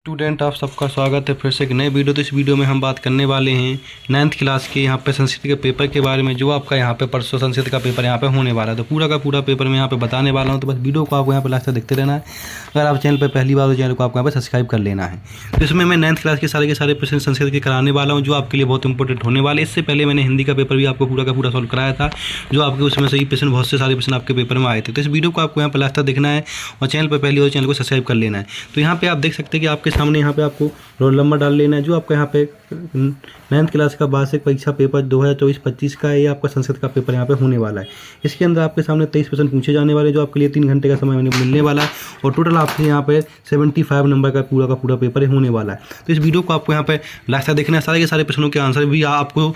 Student, आप सबका स्वागत है फिर से एक नए वीडियो। तो इस वीडियो में हम बात करने वाले हैं 9th क्लास के यहाँ पे संस्कृत के पेपर के बारे में, जो आपका यहाँ पे परसों संस्कृत का पेपर यहाँ पे होने वाला है। तो पूरा का पूरा पेपर मैं यहाँ पे बताने वाला हूँ, तो बस वीडियो को आपको यहाँ पे लास्ट तक देखते रहना है। अगर आप चैनल पर पहली बार हो, चैनल को आपको यहाँ पे सब्सक्राइब कर लेना है। तो इसमें मैं 9th क्लास के सारे प्रश्न संस्कृत के कराने वाला हूँ, जो आपके लिए बहुत इंपॉर्टेंट होने वाले। इससे पहले मैंने हिंदी का पेपर भी आपको पूरा का पूरा सॉल्व कराया था, जो आपके उसमें से ही प्रश्न, बहुत से सारे प्रश्न आपके पेपर में आए थे। तो इस वीडियो को आपको यहाँ पर लास्ट तक देखना है और चैनल पर पहली बार चैनल को सब्सक्राइब कर लेना है। तो यहाँ पे आप देख सकते हैं कि आपके सामने यहाँ पे आपको रोल नंबर डाल लेना है, जो आपका यहाँ पे 9th क्लास का वार्षिक परीक्षा पेपर 2024-25 का है। ये आपका संस्कृत का पेपर यहाँ पे होने वाला है। इसके अंदर आपके सामने 23 प्रश्न पूछे जाने वाले, जो आपके लिए 3 घंटे का समय मिलने वाला है, और टोटल आपसे यहाँ पे 75 नंबर का पूरा पेपर होने वाला है। तो इस वीडियो को आपको यहाँ पे लास्ट तक देखना है। सारे के सारे प्रश्नों के आंसर भी आपको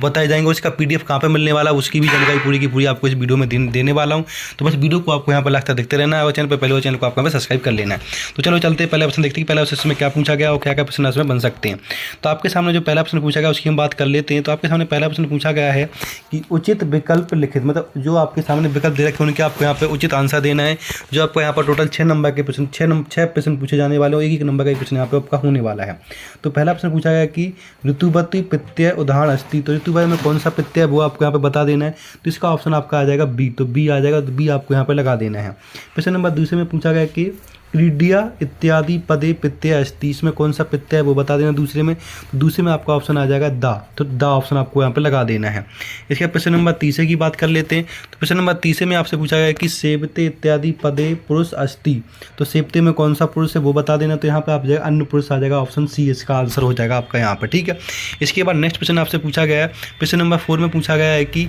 बताए जाएंगे, और इसका PDF कहाँ पर मिलने वाला है उसकी भी जानकारी पूरी की पूरी आपको इस वीडियो में देने वाला हूँ। तो बस वीडियो को आपको यहाँ पर लास्ट तक देखते रहना है, और चैनल पर पहले चैनल को आपको यहाँ पर सब्सक्राइब कर लेना है। तो चलो चलते हैं, पहला प्रश्न देखते हैं पहला प्रश्न में क्या पूछा गया और क्या क्या प्रश्न इसमें बन सकते हैं। तो आपके सामने जो पहला प्रश्न पूछा गया उसकी हम बात कर लेते हैं। तो आपके सामने पहला प्रश्न पूछा गया है कि उचित विकल्प लिखित, मतलब जो आपके सामने विकल्प दे रखे हैं उनके आपको यहाँ पे उचित आंसर देना है। जो आपको यहाँ पर टोटल 6 नंबर के प्रश्न, 6 प्रश्न पूछे जाने वाले, और एक नंबर का एक प्रश्न यहाँ पे आपका होने वाला है। तो पहला प्रश्न पूछा गया कि ऋतुवती प्रत्यय उदाहरण अस्ति। तो ऋतुवती में कौन सा प्रत्यय है वो आपको यहाँ पे बता देना है। तो इसका ऑप्शन आपका आ जाएगा बी। तो बी आ जाएगा, तो बी आपको यहाँ पे लगा देना है। प्रश्न नंबर दूसरे में पूछा गया कि क्रीडिया इत्यादि पदे प्रत्यय अस्ति। इसमें कौन सा प्रत्यय है वो बता देना दूसरे में। तो दूसरे में आपका ऑप्शन आ जाएगा दा। तो दा ऑप्शन आपको यहाँ पे लगा देना है। इसके प्रश्न नंबर तीसरे की बात कर लेते हैं। तो प्रश्न नंबर तीसरे में आपसे पूछा गया कि सेवते इत्यादि पदे पुरुष अस्ति। तो सेवते में कौन सा पुरुष है वो बता देना। तो यहाँ पे आप जाएगा अन्य पुरुष आ जाएगा, ऑप्शन सी इसका आंसर हो जाएगा आपका यहाँ पर, ठीक है। इसके बाद नेक्स्ट प्रश्न आपसे पूछा गया है, प्रश्न नंबर 4 में पूछा गया है कि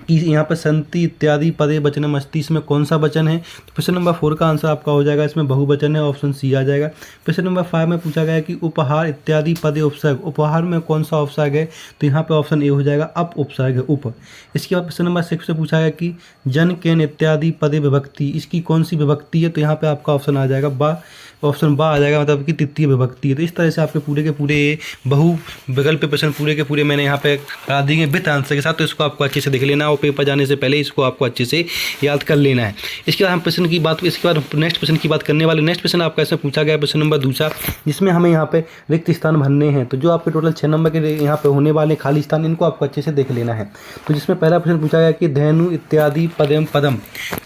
यहाँ पर संति इत्यादि पदे वचनम अस्ति। इसमें कौन सा वचन है। तो प्रश्न नंबर 4 का आंसर आपका हो जाएगा, इसमें बहुवचन है, ऑप्शन सी आ जाएगा। प्रश्न नंबर 5 में पूछा गया कि उपहार इत्यादि पदे उपसर्ग। उपहार में कौन सा उपसर्ग है। तो यहाँ पे ऑप्शन ए हो जाएगा, अप उपसर्ग है, उप। इसके बाद प्रश्न नंबर 6 से पूछा गया कि जन केन इत्यादि पदे विभक्ति। इसकी कौन सी विभक्ति है। तो यहाँ पे आपका ऑप्शन आ जाएगा बा, ऑप्शन बा आ जाएगा, मतलब कि तृतीय विभक्ति है। तो इस तरह से आपके पूरे के पूरे बहु विकल्प प्रश्न पूरे के पूरे मैंने यहाँ पे करा दिए विद आंसर के साथ। तो इसको आपको अच्छे से देख लेना, और पेपर जाने से पहले इसको आपको अच्छे से याद कर लेना है। इसके बाद हम प्रश्न की बात, इसके बाद नेक्स्ट प्रश्न की बात करने वाले। नेक्स्ट प्रश्न आपका इसमें पूछा गया प्रश्न नंबर दूसरा, जिसमें हमें यहाँ पे रिक्त स्थान भरने हैं। तो जो आपके टोटल 6 नंबर के यहाँ पे होने वाले खाली स्थान, इनको आपको अच्छे से देख लेना है। तो जिसमें पहला प्रश्न पूछा गया कि धेनु इत्यादि पदम पदम।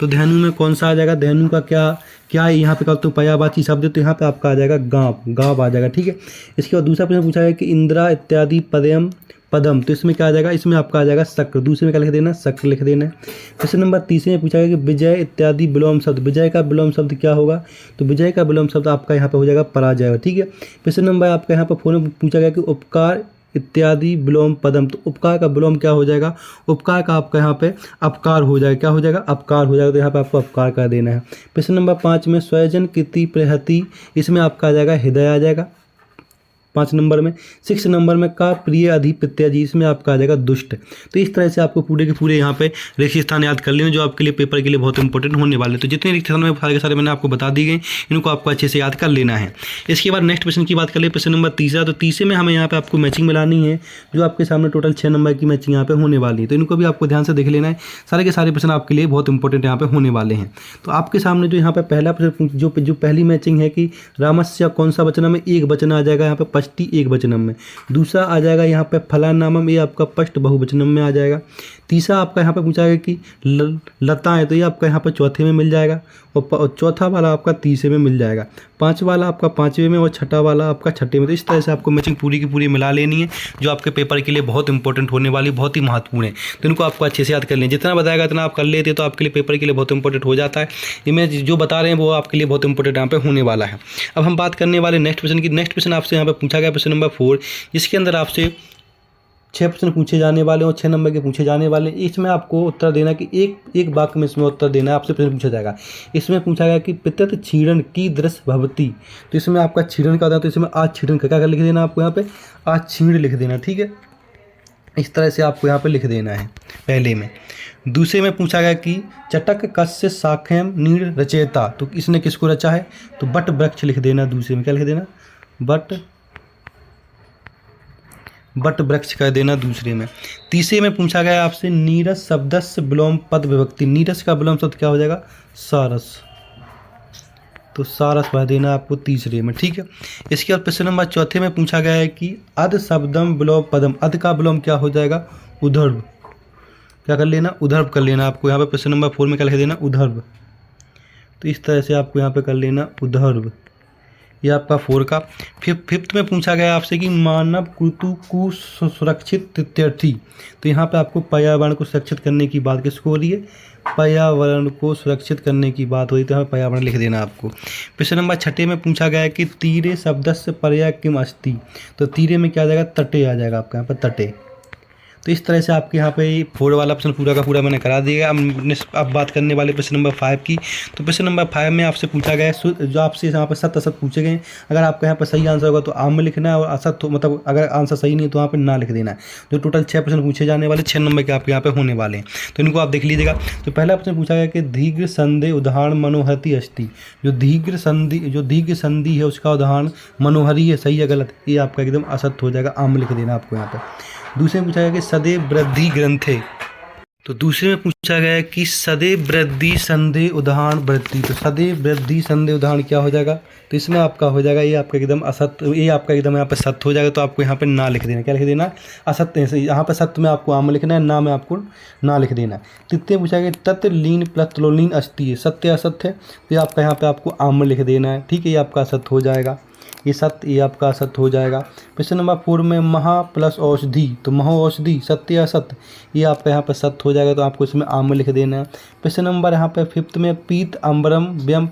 तो धेनु में कौन सा आ जाएगा। धेनु का क्या यहाँ पे कल तो पर्यायवाची शब्द है। तो यहाँ पे आपका आ जाएगा गाँव, गाँव आ जाएगा, ठीक है। इसके बाद दूसरा प्रश्न पूछा गया कि इंदिरा इत्यादि पदम। तो इसमें क्या आ जाएगा, इसमें आपका आ जाएगा शक्र। दूसरे में क्या लिख देना, शक्र लिख देना है। प्रश्न नंबर तीसरे में पूछा गया कि विजय इत्यादि विलोम शब्द। विजय का विलोम शब्द क्या होगा। तो विजय का विलोम शब्द आपका यहाँ पे हो जाएगा पराजय, ठीक है। प्रश्न नंबर आपका यहाँ पर 4 में पूछा गया कि उपकार इत्यादि विलोम पदम। तो उपकार का विलोम क्या हो जाएगा। उपकार का आपका यहाँ पे अपकार हो जाएगा, क्या हो जाएगा, अपकार हो जाएगा। तो यहाँ पे आपको अपकार कर देना है। प्रश्न नंबर 5 में स्वयजन कृति प्रहति। इसमें आपका आ जाएगा हृदय आ जाएगा 5 नंबर में। 6 नंबर में का प्रिय अधिप्रत्यय जी। इसमें आपका आ जाएगा दुष्ट। तो इस तरह से आपको पूरे के पूरे यहाँ पे रिक्त स्थान याद कर लेना, जो आपके लिए पेपर के लिए बहुत इंपॉर्टेंट होने वाले। तो जितने रिक्त स्थान में सारे के सारे मैंने आपको बता दी गए, इनको आपको अच्छे से याद कर लेना है। इसके बाद नेक्स्ट प्रश्न की बात कर ले, प्रश्न नंबर तीसरा। तो तीसरे में हमें यहाँ पे आपको मैचिंग मिलानी है, जो आपके सामने टोटल 6 नंबर की मैचिंग यहाँ पे होने वाली है। तो इनको भी आपको ध्यान से देख लेना है। सारे के सारे प्रश्न आपके लिए बहुत इंपॉर्टेंट यहाँ पे होने वाले हैं। तो आपके सामने जो यहाँ पे पहला प्रश्न, जो पहली मैचिंग है कि रामस्य कौन सा वचन में, एक वचन आ जाएगा यहाँ पे पष्टि एक वचनम में। दूसरा आ जाएगा यहाँ पे फलानामम, ये आपका पष्ट बहुवचनम में आ जाएगा। तीसरा आपका यहाँ पे पूछा गया कि लता है, तो ये आपका यहाँ पे चौथे में मिल जाएगा, और चौथा वाला आपका तीसरे में मिल जाएगा। 5 वाला आपका 5वें में, और छठा वाला आपका छठे में। तो इस तरह से आपको मैचिंग पूरी की पूरी मिला लेनी है, जो आपके पेपर के लिए बहुत इंपॉर्टेंट होने वाली, बहुत ही महत्वपूर्ण है। तो इनको आपको अच्छे से याद कर लें। जितना बताएगा इतना आप कर लेते, तो आपके लिए पेपर के लिए बहुत इंपॉर्टेंट हो जाता है। ये मैं जो बता रहे हैं वो आपके लिए बहुत इंपॉर्टेंट यहाँ पे होने वाला है। अब हम बात करने वाले नेक्स्ट प्रश्न की। नेक्स्ट प्रश्न आपसे यहाँ पे पूछा गया प्रश्न नंबर 4, जिसके अंदर आपसे 6 प्रश्न पूछे जाने वाले और 6 नंबर के पूछे जाने वाले। इसमें आपको उत्तर देना कि एक वाक्य में इसमें उत्तर देना है, आपसे प्रश्न पूछा जाएगा। इसमें पूछा गया कि पितृ क्षीणन की दृश्य भवती। तो इसमें आपका क्षीणन का होता है, तो इसमें आज क्षीणन का क्या लिख देना आपको यहाँ पे, आज क्षीण लिख देना, ठीक है। इस तरह से आपको यहाँ पे लिख देना है पहले में। दूसरे में पूछा गया कि चटक कस्य शाखेम नीड़ रचयिता। तो इसने किसको रचा है। तो बट वृक्ष लिख देना। दूसरे में क्या लिख देना, बट वृक्ष कर देना दूसरे में। तीसरे में पूछा गया आपसे नीरस शब्दस्य विलोम पद विभक्ति। नीरस का विलोम शब्द क्या हो जाएगा, सारस। तो सारस भर देना आपको तीसरे में, ठीक है। इसके बाद प्रश्न नंबर चौथे में पूछा गया है कि अध शब्दम विलोम पदम, अध का विलोम क्या हो जाएगा, उधर्व। क्या कर लेना, उधर्व कर लेना आपको यहाँ पे प्रश्न नंबर 4 में क्या लिख देना, उधर्व। तो इस तरह से आपको यहाँ पे कर लेना उधर्व। ये आपका 4 का। फिफ्थ में पूछा गया आपसे कि मानव कृतु को सुरक्षित तीर्थी, तो यहाँ पे आपको पर्यावरण को सुरक्षित करने की बात किसको हो रही है, पर्यावरण को सुरक्षित करने की बात हो रही है, तो यहाँ पर्यावरण लिख देना आपको। प्रश्न नंबर 6 में पूछा गया है कि तीरे शब्दस्य पर्याय किम अस्ति, तो तीरे में क्या आ जाएगा, तटे आ जाएगा आपका यहाँ पर, तटे। तो इस तरह से आपके यहाँ पे 4 वाला प्रश्न पूरा का पूरा मैंने करा दिया। अब बात करने वाले प्रश्न नंबर 5 की। तो प्रश्न नंबर 5 में आपसे पूछा गया है, जो आपसे यहाँ पर सत्य असत पूछे गए, अगर आपका यहाँ पर सही आंसर होगा तो आम में लिखना है, और असत तो मतलब अगर आंसर सही नहीं है तो वहाँ पर ना लिख देना है। जो टोटल 6 प्रश्न पूछे जाने वाले, 6 नंबर के आपके यहाँ पे होने वाले हैं, तो इनको आप देख लीजिएगा। तो पहला प्रश्न पूछा गया कि दीर्घ संधि उदाहरण मनोहरी अस्ति, जो दीर्घ संधि है उसका उदाहरण मनोहरी है, सही है गलत, ये आपका एकदम असत हो जाएगा, आम लिख देना आपको यहाँ पर। दूसरे में पूछा गया कि सदैव वृद्धि ग्रंथे, तो दूसरे में पूछा गया कि सदैव वृद्धि संधि उदाहरण वृद्धि, तो सदैव वृद्धि संधि उदाहरण क्या हो जाएगा, तो इसमें आपका हो जाएगा ये आपका एकदम असत्य, ये आपका एकदम यहाँ पर सत्य हो जाएगा, तो आपको यहाँ पे ना लिख देना, क्या लिख देना, असत्य है, यहाँ पर सत्य में आपको आम लिखना है, ना में आपको ना लिख देना है। तृतीय पूछा गया तत्व लीन प्लस त्लोलीन अस्ति है, सत्य असत्य है, तो ये आपका यहाँ पे आपको आम लिख देना है, ठीक है, ये आपका असत्य हो जाएगा, ये सत्य, ये आपका असत्य हो जाएगा। प्रश्न नंबर 4 में महा प्लस औषधि, तो महो औषधि सत्य असत्य, ये आपका यहाँ पर सत्य हो जाएगा, तो आपको इसमें आम लिख देना है। प्रश्न नंबर यहाँ पे 5 में पीत अम्बरम व्यम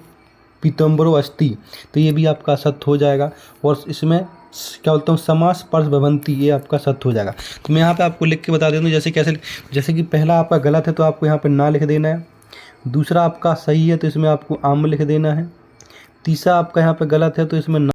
पीतम्बरो अस्ति, तो ये भी आपका सत्य हो जाएगा, और इसमें क्या बोलता हूँ समास पर्श भवंती, ये आपका सत्य हो जाएगा। तो मैं यहाँ पे आपको लिख के बता देता हूँ, जैसे कि पहला आपका गलत है तो आपको यहाँ पर ना लिख देना है, दूसरा आपका सही है तो इसमें आपको आम लिख देना है, तीसरा आपका यहाँ पे गलत है तो इसमें